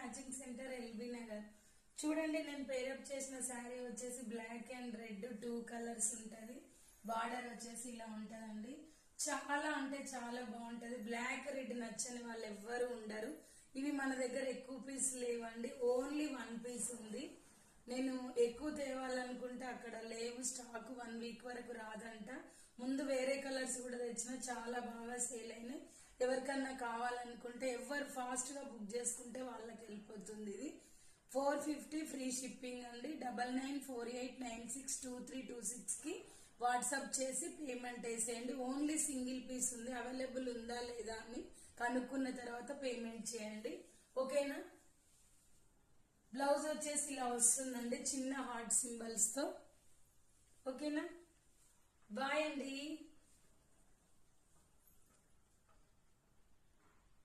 Matching centre LB Nagar. చూడండి నేను pair up చేసిన శారీ వచ్చేసి బ్లాక్ అండ్ రెడ్ 2 కలర్స్ ఉంటది. బార్డర్ వచ్చేసి ఇలా ఉంటదండి. చాలా అంటే చాలా బాగుంటది. బ్లాక్ రెడ్ నచ్చని వాళ్ళు ఎవ్వరు ఉండరు. ఇవి మన దగ్గర ఎక్కువ పీస్ లేవండి, ఓన్లీ 1 పీస్ ఉంది. నేను ఎక్కువ తేవాలనుకుంటే అక్కడ లేవు, స్టాక్ 1 వీక్ వరకు రాదంట. ముందు వేరే కలర్స్ కూడా తెచ్చిన, చాలా బాగా సేల్ అయినాయి. ఎవరికన్నా కావాలనుకుంటే ఎవరు ఫాస్ట్ గా బుక్ చేసుకుంటే వాళ్ళకి వెళ్ళిపోతుంది. ఇది 450 ఫ్రీ షిప్పింగ్ అండి. 9948962326 కి వాట్సాప్ చేసి పేమెంట్ వేసేయండి. ఓన్లీ సింగిల్ పీస్ ఉంది, అవైలబుల్ ఉందా లేదా అని కనుక్కున్న తర్వాత పేమెంట్ చేయండి, ఓకేనా. బ్లౌజ్ వచ్చేసి ఇలా వస్తుందండి, చిన్న హార్ట్ సింబల్స్ తో, ఓకేనా. బాయ్ అండి.